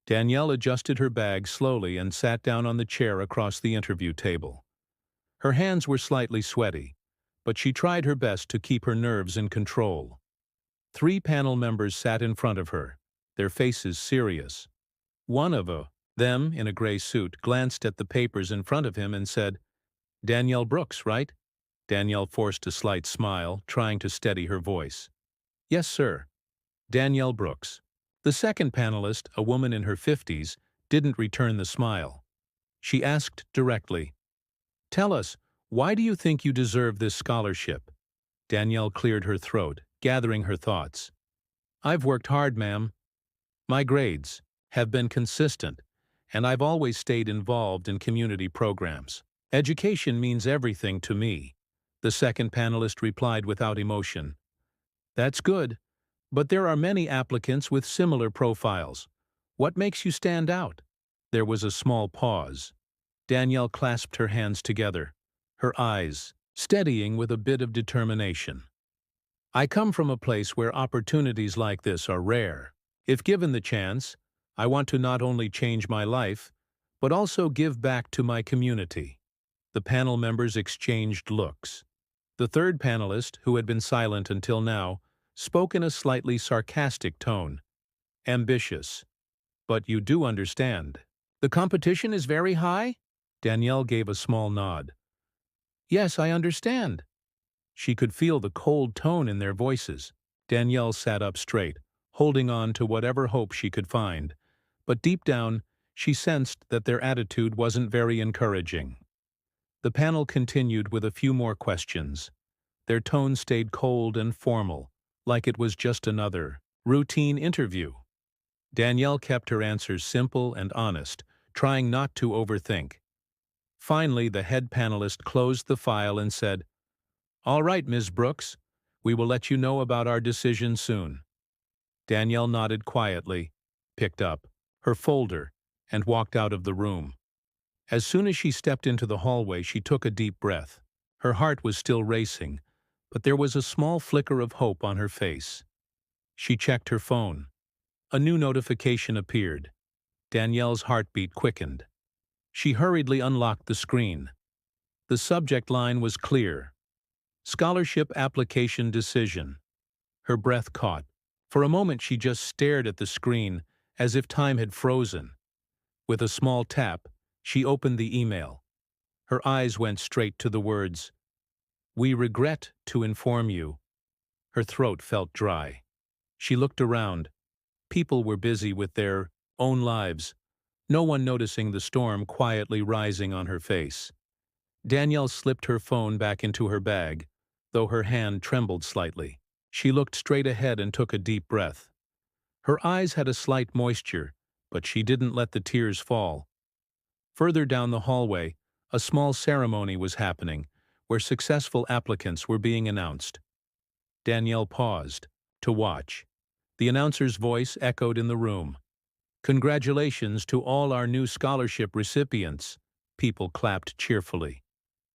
Danielle adjusted her bag slowly and sat down on the chair across the interview table. Her hands were slightly sweaty, but she tried her best to keep her nerves in control. 3 panel members sat in front of her, their faces serious. One of them, in a gray suit, glanced at the papers in front of him and said, "Danielle Brooks, right?" Danielle forced a slight smile, trying to steady her voice. "Yes, sir. Danielle Brooks." The second panelist, a woman in her 50s, didn't return the smile. She asked directly, "Tell us, why do you think you deserve this scholarship?" Danielle cleared her throat, gathering her thoughts. "I've worked hard, ma'am. My grades have been consistent, and I've always stayed involved in community programs. Education means everything to me," the second panelist replied without emotion. "That's good, but there are many applicants with similar profiles. What makes you stand out?" There was a small pause. Danielle clasped her hands together, her eyes steadying with a bit of determination. "I come from a place where opportunities like this are rare. If given the chance, I want to not only change my life, but also give back to my community." The panel members exchanged looks. The third panelist, who had been silent until now, spoke in a slightly sarcastic tone. "Ambitious. But you do understand. The competition is very high?" Danielle gave a small nod. "Yes, I understand." She could feel the cold tone in their voices. Danielle sat up straight, holding on to whatever hope she could find. But deep down, she sensed that their attitude wasn't very encouraging. The panel continued with a few more questions. Their tone stayed cold and formal, like it was just another routine interview. Danielle kept her answers simple and honest, trying not to overthink. Finally, the head panelist closed the file and said, "All right, Ms. Brooks, we will let you know about our decision soon." Danielle nodded quietly, picked up her folder, and walked out of the room. As soon as she stepped into the hallway, she took a deep breath. Her heart was still racing, but there was a small flicker of hope on her face. She checked her phone. A new notification appeared. Danielle's heartbeat quickened. She hurriedly unlocked the screen. The subject line was clear: "Scholarship Application Decision." Her breath caught. For a moment she just stared at the screen, as if time had frozen. With a small tap, she opened the email. Her eyes went straight to the words, "We regret to inform you." Her throat felt dry. She looked around. People were busy with their own lives, no one noticing the storm quietly rising on her face. Danielle slipped her phone back into her bag, though her hand trembled slightly. She looked straight ahead and took a deep breath. Her eyes had a slight moisture, but she didn't let the tears fall. Further down the hallway, a small ceremony was happening, where successful applicants were being announced. Danielle paused to watch. The announcer's voice echoed in the room. "Congratulations to all our new scholarship recipients." People clapped cheerfully.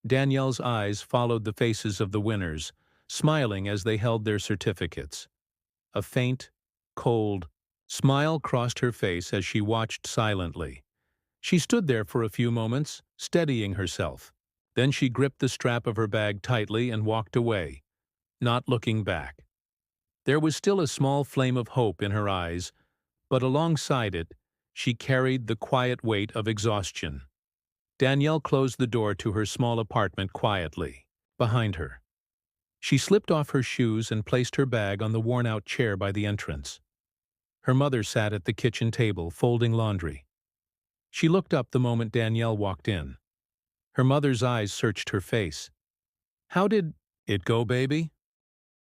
Danielle's eyes followed the faces of the winners, smiling as they held their certificates. A faint, cold smile crossed her face as she watched silently. She stood there for a few moments, steadying herself. Then she gripped the strap of her bag tightly and walked away, not looking back. There was still a small flame of hope in her eyes, but alongside it, she carried the quiet weight of exhaustion. Danielle closed the door to her small apartment quietly, behind her. She slipped off her shoes and placed her bag on the worn-out chair by the entrance. Her mother sat at the kitchen table, folding laundry. She looked up the moment Danielle walked in. Her mother's eyes searched her face. "How did it go, baby?"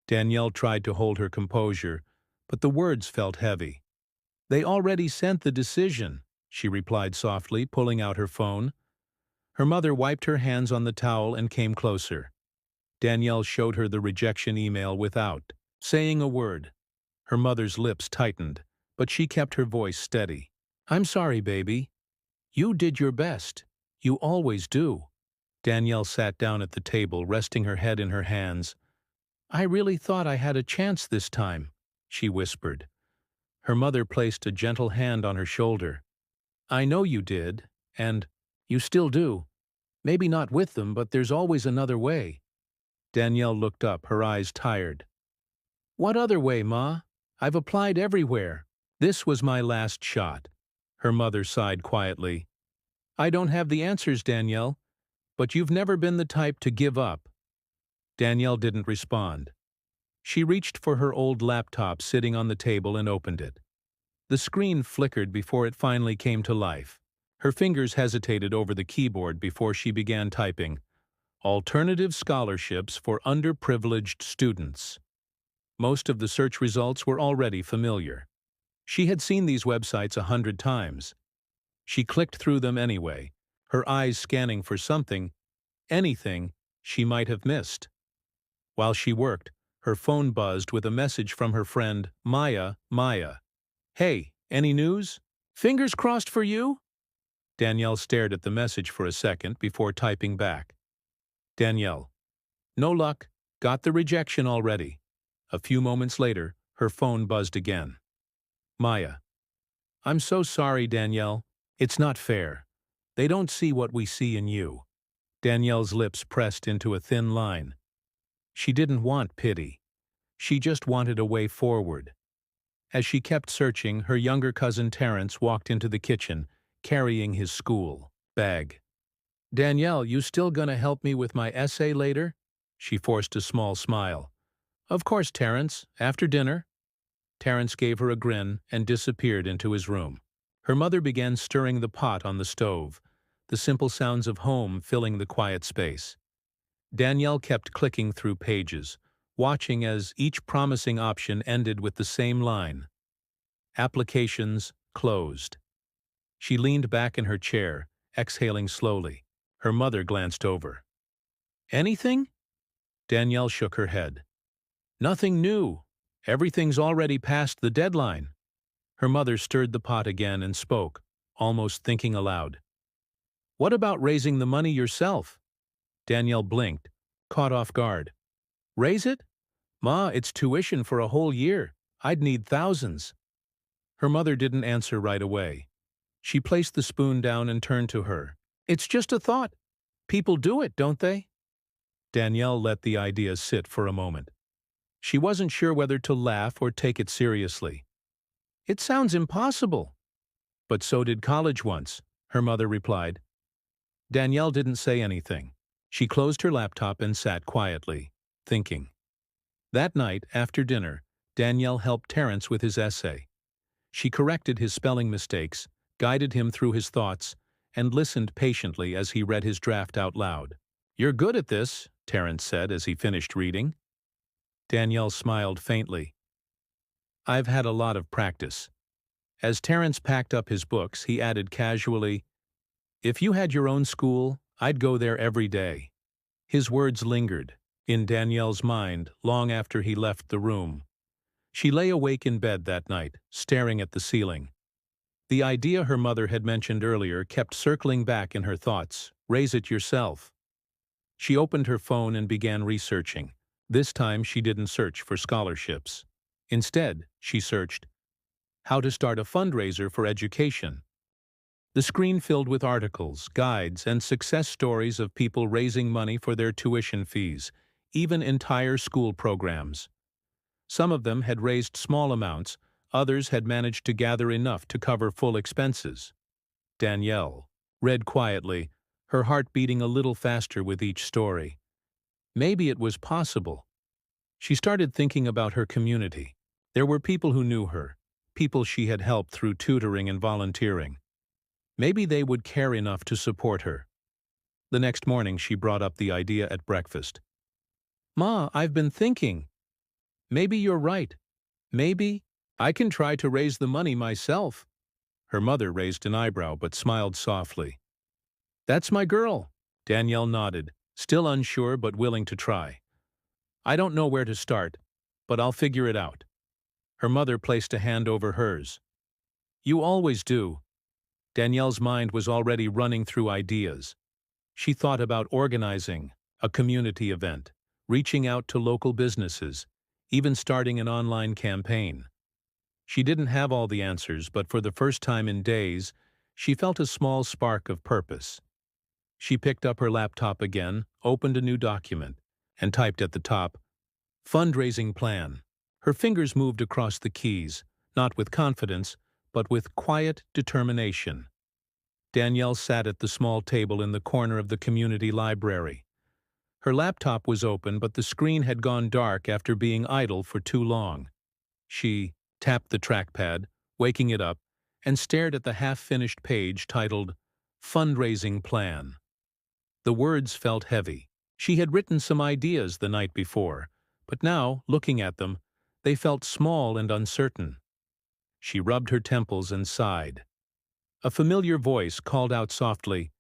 Danielle tried to hold her composure, but the words felt heavy. "They already sent the decision," she replied softly, pulling out her phone. Her mother wiped her hands on the towel and came closer. Danielle showed her the rejection email without saying a word. Her mother's lips tightened, but she kept her voice steady. "I'm sorry, baby. You did your best. You always do." Danielle sat down at the table, resting her head in her hands. "I really thought I had a chance this time," she whispered. Her mother placed a gentle hand on her shoulder. I know you did, and you still do. Maybe not with them, but there's always another way. Danielle looked up, her eyes tired. What other way, Ma? I've applied everywhere. This was my last shot. Her mother sighed quietly. I don't have the answers, Danielle, but you've never been the type to give up. Danielle didn't respond. She reached for her old laptop sitting on the table and opened it. The screen flickered before it finally came to life. Her fingers hesitated over the keyboard before she began typing, Alternative Scholarships for Underprivileged Students. Most of the search results were already familiar. She had seen these websites 100 times. She clicked through them anyway, her eyes scanning for something, anything, she might have missed. While she worked, her phone buzzed with a message from her friend, Maya. Hey, any news? Fingers crossed for you? Danielle stared at the message for a second before typing back. Danielle. No luck. Got the rejection already. A few moments later, her phone buzzed again. Maya. I'm so sorry, Danielle. It's not fair. They don't see what we see in you. Danielle's lips pressed into a thin line. She didn't want pity. She just wanted a way forward. As she kept searching, her younger cousin Terence walked into the kitchen, carrying his school bag. Danielle, you still gonna help me with my essay later? She forced a small smile. Of course, Terence, after dinner. Terence gave her a grin and disappeared into his room. Her mother began stirring the pot on the stove, the simple sounds of home filling the quiet space. Danielle kept clicking through pages, watching as each promising option ended with the same line. Applications closed. She leaned back in her chair, exhaling slowly. Her mother glanced over. Anything? Danielle shook her head. Nothing new. Everything's already past the deadline. Her mother stirred the pot again and spoke, almost thinking aloud. What about raising the money yourself? Danielle blinked, caught off guard. Raise it? Ma, it's tuition for a whole year. I'd need thousands. Her mother didn't answer right away. She placed the spoon down and turned to her. It's just a thought. People do it, don't they? Danielle let the idea sit for a moment. She wasn't sure whether to laugh or take it seriously. It sounds impossible. But so did college once, her mother replied. Danielle didn't say anything. She closed her laptop and sat quietly, thinking. That night, after dinner, Danielle helped Terence with his essay. She corrected his spelling mistakes, guided him through his thoughts, and listened patiently as he read his draft out loud. You're good at this, Terence said as he finished reading. Danielle smiled faintly. I've had a lot of practice. As Terence packed up his books, he added casually, If you had your own school, I'd go there every day. His words lingered in Danielle's mind long after he left the room. She lay awake in bed that night, staring at the ceiling. The idea her mother had mentioned earlier kept circling back in her thoughts. Raise it yourself. She opened her phone and began researching. This time she didn't search for scholarships. Instead, she searched, how to start a fundraiser for education. The screen filled with articles, guides, and success stories of people raising money for their tuition fees, even entire school programs. Some of them had raised small amounts, others had managed to gather enough to cover full expenses. Danielle read quietly, her heart beating a little faster with each story. Maybe it was possible. She started thinking about her community. There were people who knew her, people she had helped through tutoring and volunteering. Maybe they would care enough to support her. The next morning she brought up the idea at breakfast. Ma, I've been thinking. Maybe you're right. Maybe I can try to raise the money myself. Her mother raised an eyebrow but smiled softly. That's my girl. Danielle nodded, still unsure but willing to try. I don't know where to start, but I'll figure it out. Her mother placed a hand over hers. You always do. Danielle's mind was already running through ideas. She thought about organizing a community event, reaching out to local businesses, even starting an online campaign. She didn't have all the answers, but for the first time in days, she felt a small spark of purpose. She picked up her laptop again, opened a new document, and typed at the top, "Fundraising plan." Her fingers moved across the keys, not with confidence, but with quiet determination. Danielle sat at the small table in the corner of the community library. Her laptop was open, but the screen had gone dark after being idle for too long. She tapped the trackpad, waking it up, and stared at the half-finished page titled, "Fundraising Plan." The words felt heavy. She had written some ideas the night before, but now, looking at them, they felt small and uncertain. She rubbed her temples and sighed. A familiar voice called out softly,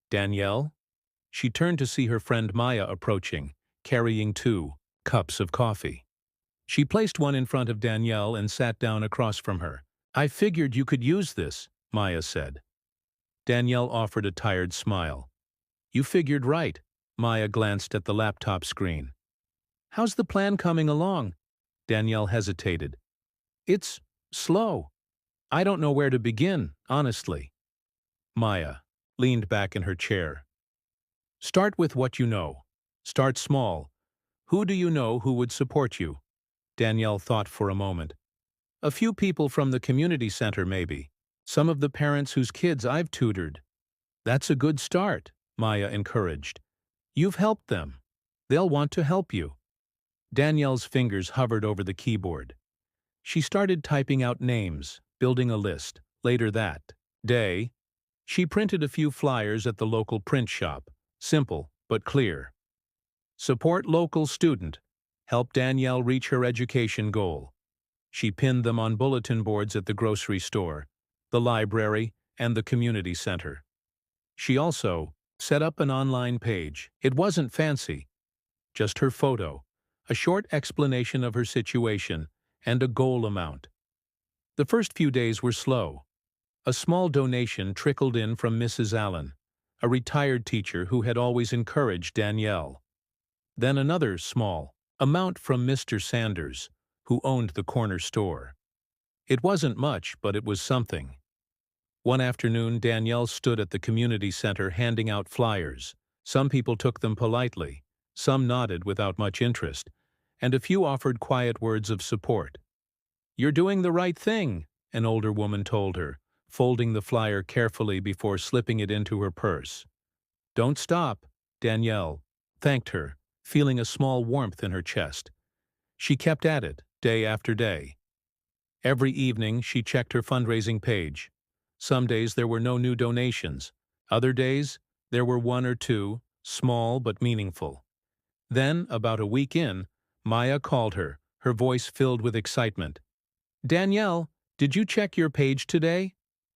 "Danielle?" She turned to see her friend Maya approaching, carrying 2 cups of coffee. She placed one in front of Danielle and sat down across from her. "I figured you could use this," Maya said. Danielle offered a tired smile. "You figured right." Maya glanced at the laptop screen. "How's the plan coming along?" Danielle hesitated. "It's slow. I don't know where to begin, honestly." Maya leaned back in her chair. "Start with what you know. Start small. Who do you know who would support you?" Danielle thought for a moment. "A few people from the community center, maybe. Some of the parents whose kids I've tutored." "That's a good start," Maya encouraged. "You've helped them. They'll want to help you." Danielle's fingers hovered over the keyboard. She started typing out names, building a list. Later that day, she printed a few flyers at the local print shop. Simple, but clear. "Support local student. Help Danielle reach her education goal." She pinned them on bulletin boards at the grocery store, the library, and the community center. She also set up an online page. It wasn't fancy, just her photo, a short explanation of her situation, and a goal amount. The first few days were slow. A small donation trickled in from Mrs. Allen, a retired teacher who had always encouraged Danielle. Then another small amount from Mr. Sanders, who owned the corner store. It wasn't much, but it was something. One afternoon, Danielle stood at the community center handing out flyers. Some people took them politely, some nodded without much interest, and a few offered quiet words of support. "You're doing the right thing," an older woman told her, folding the flyer carefully before slipping it into her purse. "Don't stop," Danielle thanked her, feeling a small warmth in her chest. She kept at it, day after day. Every evening, she checked her fundraising page. Some days there were no new donations. Other days, there were one or two, small but meaningful. Then, about a week in, Maya called her, her voice filled with excitement. "Danielle, did you check your page today?"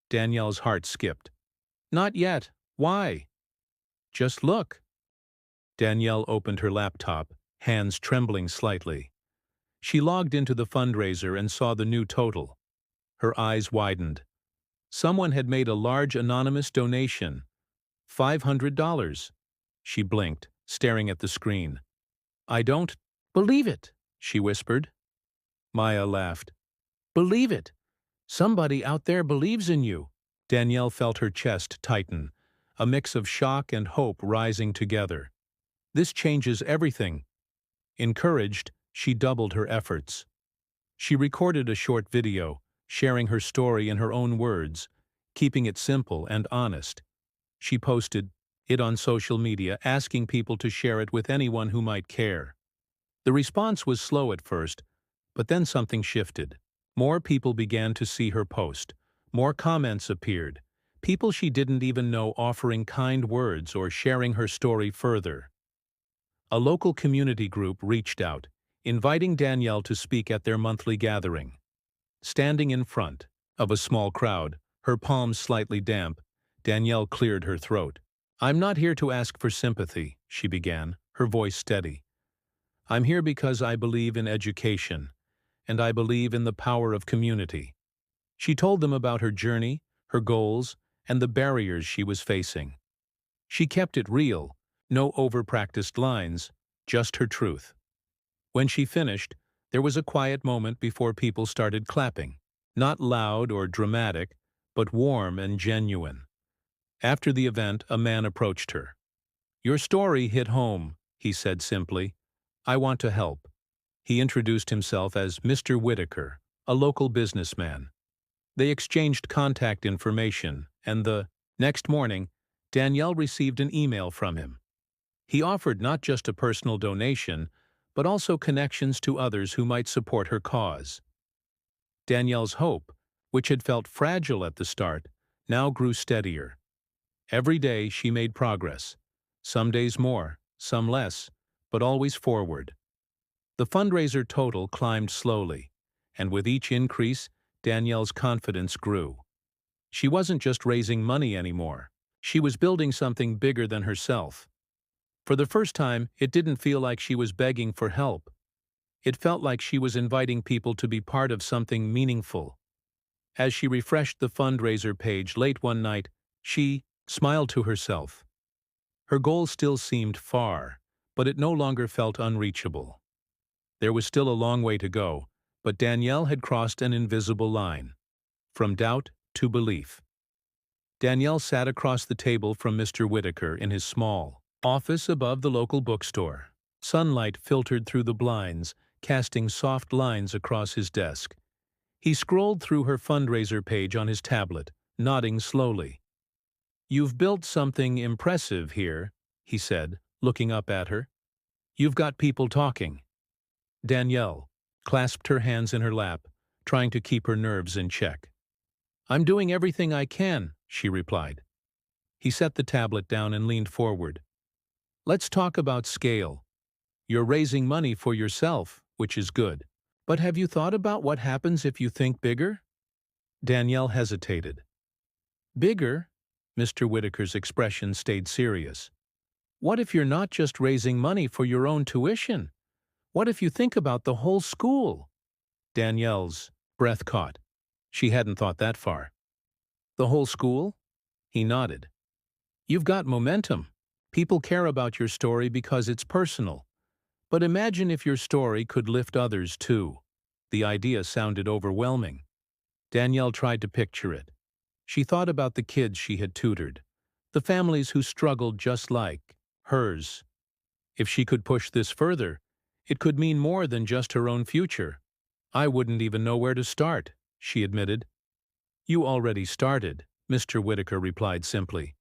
Danielle's heart skipped. "Not yet. Why?" "Just look." Danielle opened her laptop, hands trembling slightly. She logged into the fundraiser and saw the new total. Her eyes widened. Someone had made a large anonymous donation. $500. She blinked, staring at the screen. "I don't believe it," she whispered. Maya laughed. "Believe it. Somebody out there believes in you." Danielle felt her chest tighten, a mix of shock and hope rising together. "This changes everything." Encouraged, she doubled her efforts. She recorded a short video, sharing her story in her own words, keeping it simple and honest. She posted it on social media, asking people to share it with anyone who might care. The response was slow at first, but then something shifted. More people began to see her post. More comments appeared, people she didn't even know offering kind words or sharing her story further. A local community group reached out, inviting Danielle to speak at their monthly gathering. Standing in front of a small crowd, her palms slightly damp, Danielle cleared her throat. "I'm not here to ask for sympathy," she began, her voice steady. "I'm here because I believe in education, and I believe in the power of community." She told them about her journey, her goals, and the barriers she was facing. She kept it real, no over-practiced lines, just her truth. When she finished, there was a quiet moment before people started clapping. Not loud or dramatic, but warm and genuine. After the event, a man approached her. "Your story hit home," he said simply. "I want to help." He introduced himself as Mr. Whitaker, a local businessman. They exchanged contact information, and the next morning, Danielle received an email from him. He offered not just a personal donation, but also connections to others who might support her cause. Danielle's hope, which had felt fragile at the start, now grew steadier. Every day she made progress. Some days more, some less, but always forward. The fundraiser total climbed slowly, and with each increase, Danielle's confidence grew. She wasn't just raising money anymore. She was building something bigger than herself. For the first time, it didn't feel like she was begging for help. It felt like she was inviting people to be part of something meaningful. As she refreshed the fundraiser page late one night, she smiled to herself. Her goal still seemed far, but it no longer felt unreachable. There was still a long way to go, but Danielle had crossed an invisible line. From doubt to belief. Danielle sat across the table from Mr. Whitaker in his small office above the local bookstore. Sunlight filtered through the blinds, casting soft lines across his desk. He scrolled through her fundraiser page on his tablet, nodding slowly. "You've built something impressive here," he said, looking up at her. "You've got people talking." Danielle clasped her hands in her lap, trying to keep her nerves in check. "I'm doing everything I can," she replied. He set the tablet down and leaned forward. "Let's talk about scale. You're raising money for yourself, which is good. But have you thought about what happens if you think bigger?" Danielle hesitated. "Bigger?" Mr. Whitaker's expression stayed serious. "What if you're not just raising money for your own tuition? What if you think about the whole school?" Danielle's breath caught. She hadn't thought that far. "The whole school?" He nodded. "You've got momentum. People care about your story because it's personal. But imagine if your story could lift others too." The idea sounded overwhelming. Danielle tried to picture it. She thought about the kids she had tutored, the families who struggled just like hers. If she could push this further, it could mean more than just her own future. "I wouldn't even know where to start," she admitted. "You already started," Mr. Whitaker replied simply.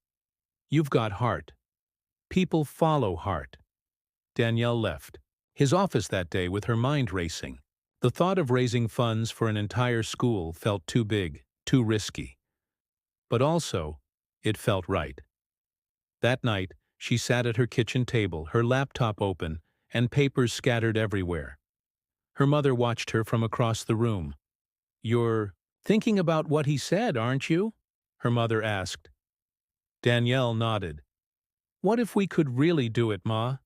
"You've got heart. People follow heart." Danielle left his office that day with her mind racing. The thought of raising funds for an entire school felt too big, too risky. But also, it felt right. That night, she sat at her kitchen table, her laptop open, and papers scattered everywhere. Her mother watched her from across the room. "You're thinking about what he said, aren't you?" her mother asked. Danielle nodded. "What if we could really do it, Ma?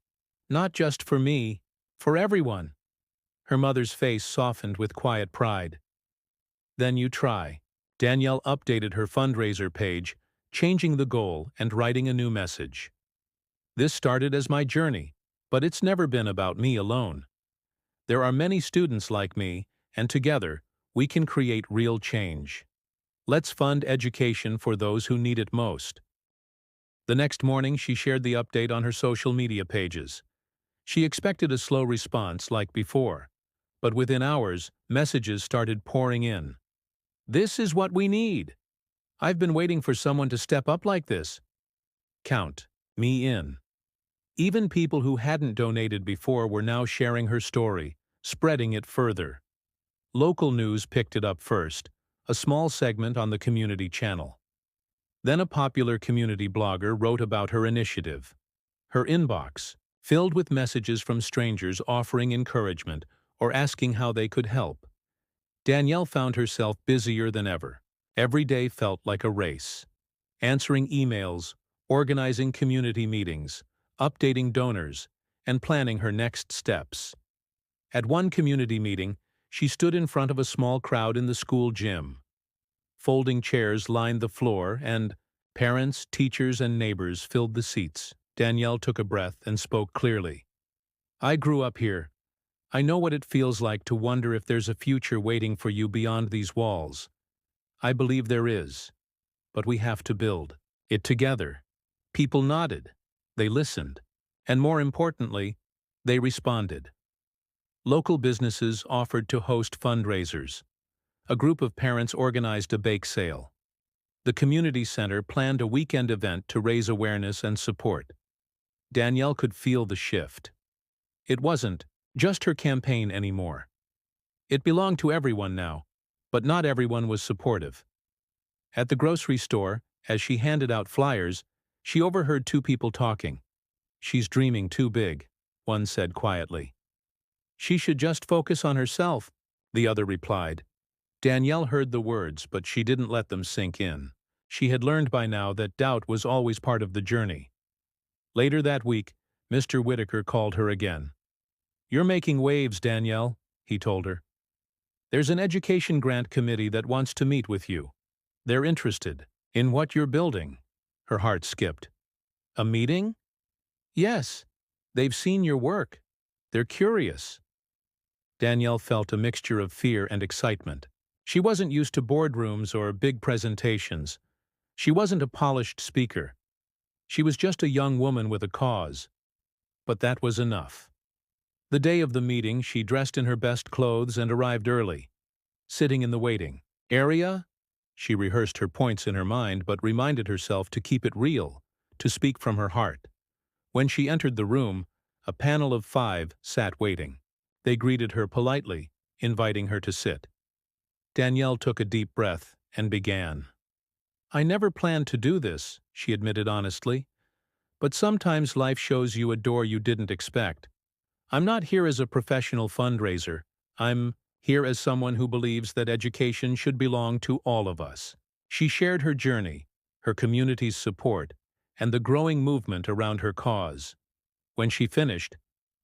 Not just for me, for everyone." Her mother's face softened with quiet pride. "Then you try." Danielle updated her fundraiser page, changing the goal and writing a new message. "This started as my journey, but it's never been about me alone. There are many students like me, and together, we can create real change. Let's fund education for those who need it most." The next morning, she shared the update on her social media pages. She expected a slow response like before, but within hours, messages started pouring in. "This is what we need. I've been waiting for someone to step up like this. Count me in." Even people who hadn't donated before were now sharing her story, spreading it further. Local news picked it up first, a small segment on the community channel. Then a popular community blogger wrote about her initiative. Her inbox, filled with messages from strangers offering encouragement or asking how they could help. Danielle found herself busier than ever. Every day felt like a race. Answering emails, organizing community meetings, updating donors, and planning her next steps. At one community meeting, she stood in front of a small crowd in the school gym. Folding chairs lined the floor, and parents, teachers, and neighbors filled the seats. Danielle took a breath and spoke clearly. "I grew up here. I know what it feels like to wonder if there's a future waiting for you beyond these walls. I believe there is, but we have to build it together." People nodded. They listened. And more importantly, they responded. Local businesses offered to host fundraisers. A group of parents organized a bake sale. The community center planned a weekend event to raise awareness and support. Danielle could feel the shift. It wasn't just her campaign anymore. It belonged to everyone now, but not everyone was supportive. At the grocery store, as she handed out flyers, she overheard two people talking. "She's dreaming too big," one said quietly. "She should just focus on herself," the other replied. Danielle heard the words, but she didn't let them sink in. She had learned by now that doubt was always part of the journey. Later that week, Mr. Whitaker called her again. "You're making waves, Danielle," he told her. "There's an education grant committee that wants to meet with you. They're interested in what you're building." Her heart skipped. "A meeting?" "Yes. They've seen your work. They're curious." Danielle felt a mixture of fear and excitement. She wasn't used to boardrooms or big presentations. She wasn't a polished speaker. She was just a young woman with a cause. But that was enough. The day of the meeting, she dressed in her best clothes and arrived early. Sitting in the waiting area, she rehearsed her points in her mind but reminded herself to keep it real, to speak from her heart. When she entered the room, a panel of 5 sat waiting. They greeted her politely, inviting her to sit. Danielle took a deep breath and began. "I never planned to do this," she admitted honestly. "But sometimes life shows you a door you didn't expect. I'm not here as a professional fundraiser. I'm here as someone who believes that education should belong to all of us." She shared her journey, her community's support, and the growing movement around her cause. When she finished,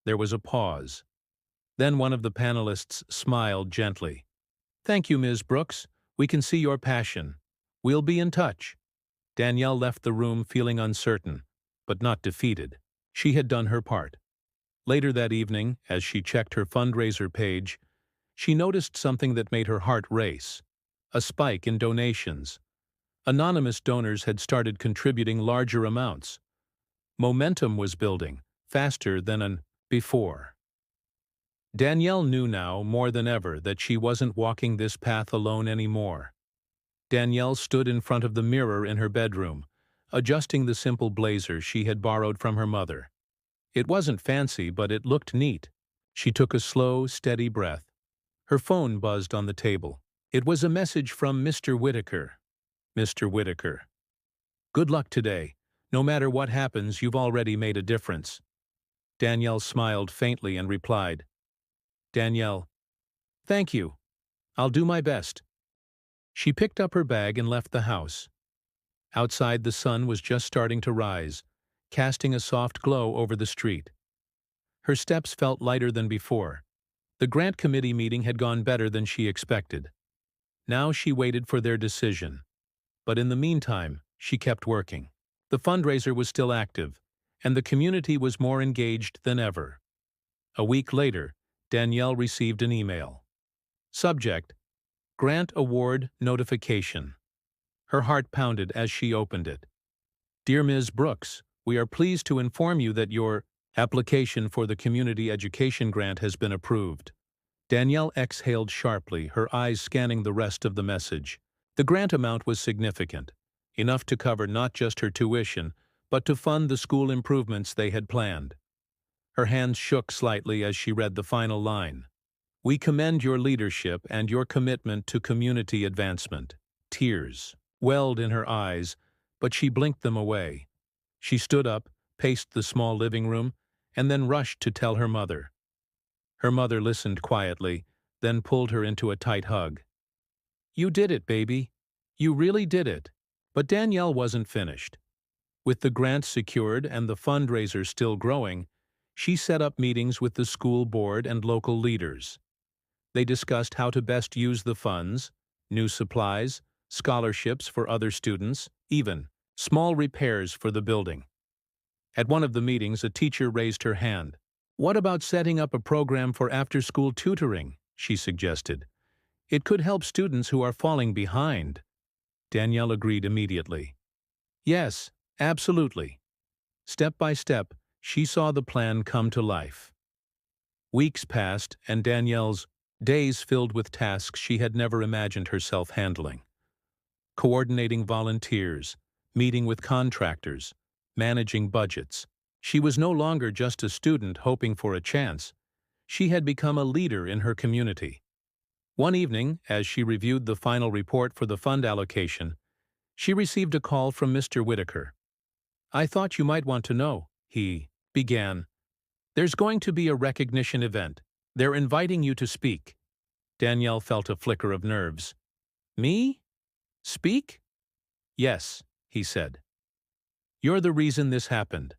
there was a pause. Then one of the panelists smiled gently. "Thank you, Ms. Brooks. We can see your passion. We'll be in touch." Danielle left the room feeling uncertain, but not defeated. She had done her part. Later that evening, as she checked her fundraiser page, she noticed something that made her heart race: a spike in donations. Anonymous donors had started contributing larger amounts. Momentum was building, faster than before. Danielle knew now, more than ever, that she wasn't walking this path alone anymore. Danielle stood in front of the mirror in her bedroom, adjusting the simple blazer she had borrowed from her mother. It wasn't fancy, but it looked neat. She took a slow, steady breath. Her phone buzzed on the table. It was a message from Mr. Whitaker. "Mr. Whitaker, good luck today. No matter what happens, you've already made a difference." Danielle smiled faintly and replied, "Danielle, thank you. I'll do my best." She picked up her bag and left the house. Outside, the sun was just starting to rise, casting a soft glow over the street. Her steps felt lighter than before. The grant committee meeting had gone better than she expected. Now she waited for their decision. But in the meantime, she kept working. The fundraiser was still active, and the community was more engaged than ever. A week later, Danielle received an email. Subject: Grant Award Notification. Her heart pounded as she opened it. "Dear Ms. Brooks, we are pleased to inform you that your application for the Community Education Grant has been approved." Danielle exhaled sharply, her eyes scanning the rest of the message. The grant amount was significant, enough to cover not just her tuition, but to fund the school improvements they had planned. Her hands shook slightly as she read the final line. "We commend your leadership and your commitment to community advancement." Tears welled in her eyes, but she blinked them away. She stood up, paced the small living room, and then rushed to tell her mother. Her mother listened quietly, then pulled her into a tight hug. "You did it, baby. You really did it." But Danielle wasn't finished. With the grant secured and the fundraiser still growing, she set up meetings with the school board and local leaders. They discussed how to best use the funds, new supplies, scholarships for other students, even small repairs for the building. At one of the meetings, a teacher raised her hand. "What about setting up a program for after-school tutoring?" she suggested. "It could help students who are falling behind." Danielle agreed immediately. "Yes, absolutely." Step by step, she saw the plan come to life. Weeks passed, and Danielle's days filled with tasks she had never imagined herself handling. Coordinating volunteers, meeting with contractors, managing budgets. She was no longer just a student hoping for a chance. She had become a leader in her community. One evening, as she reviewed the final report for the fund allocation, she received a call from Mr. Whitaker. "I thought you might want to know," he began. "There's going to be a recognition event. They're inviting you to speak." Danielle felt a flicker of nerves. "Me? Speak?" "Yes," he said. "You're the reason this happened."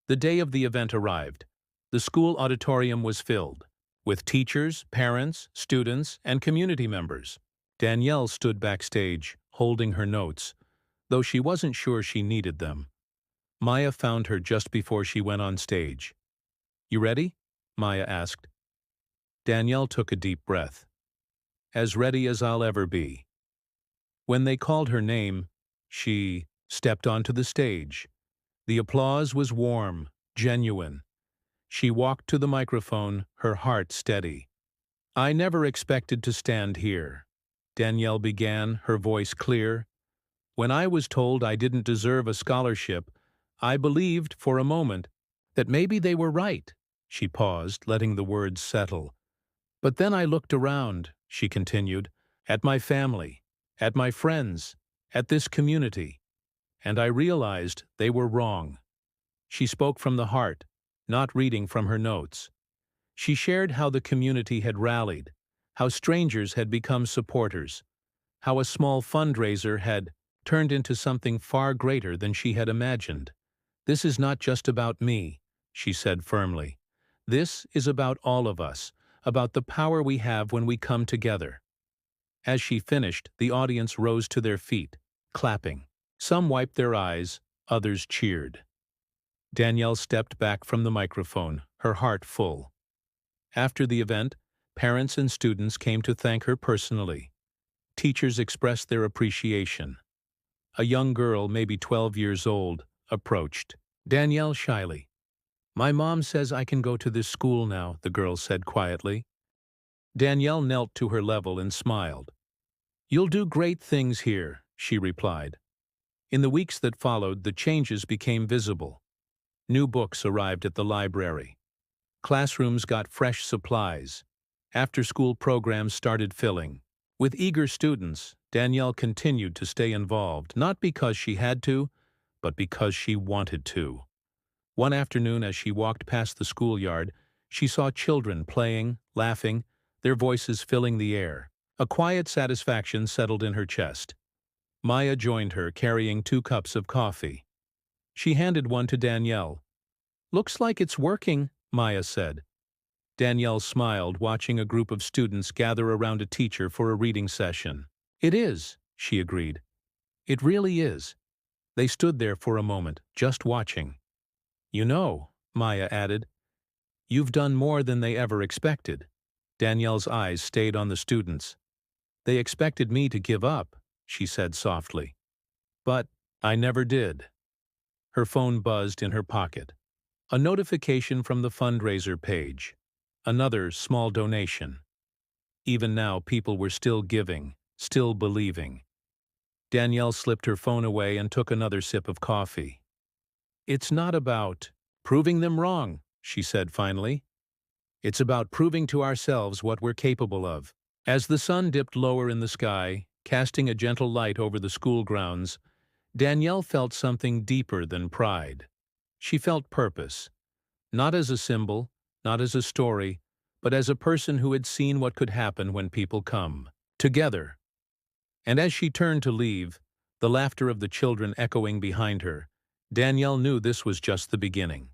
The day of the event arrived. The school auditorium was filled, with teachers, parents, students, and community members. Danielle stood backstage, holding her notes, though she wasn't sure she needed them. Maya found her just before she went on stage. "You ready?" Maya asked. Danielle took a deep breath. "As ready as I'll ever be." When they called her name, she stepped onto the stage. The applause was warm, genuine. She walked to the microphone, her heart steady. "I never expected to stand here," Danielle began, her voice clear. "When I was told I didn't deserve a scholarship, I believed, for a moment, that maybe they were right." She paused, letting the words settle. "But then I looked around," she continued, "at my family, at my friends, at this community, and I realized they were wrong." She spoke from the heart, not reading from her notes. She shared how the community had rallied, how strangers had become supporters, how a small fundraiser had turned into something far greater than she had imagined. "This is not just about me," she said firmly. "This is about all of us, about the power we have when we come together." As she finished, the audience rose to their feet, clapping. Some wiped their eyes, others cheered. Danielle stepped back from the microphone, her heart full. After the event, parents and students came to thank her personally. Teachers expressed their appreciation. A young girl, maybe 12 years old, approached Danielle shyly. "My mom says I can go to this school now," the girl said quietly. Danielle knelt to her level and smiled. "You'll do great things here," she replied. In the weeks that followed, the changes became visible. New books arrived at the library. Classrooms got fresh supplies. After-school programs started filling. With eager students, Danielle continued to stay involved, not because she had to, but because she wanted to. One afternoon, as she walked past the schoolyard, she saw children playing, laughing, their voices filling the air. A quiet satisfaction settled in her chest. Maya joined her, carrying 2 cups of coffee. She handed one to Danielle. "Looks like it's working," Maya said. Danielle smiled, watching a group of students gather around a teacher for a reading session. "It is," she agreed. "It really is." They stood there for a moment, just watching. "You know," Maya added, "you've done more than they ever expected." Danielle's eyes stayed on the students. "They expected me to give up," she said softly. "But I never did." Her phone buzzed in her pocket. A notification from the fundraiser page. Another small donation. Even now, people were still giving, still believing. Danielle slipped her phone away and took another sip of coffee. "It's not about proving them wrong," she said finally. "It's about proving to ourselves what we're capable of." As the sun dipped lower in the sky, casting a gentle light over the school grounds, Danielle felt something deeper than pride. She felt purpose. Not as a symbol, not as a story, but as a person who had seen what could happen when people come together. And as she turned to leave, the laughter of the children echoing behind her, Danielle knew this was just the beginning.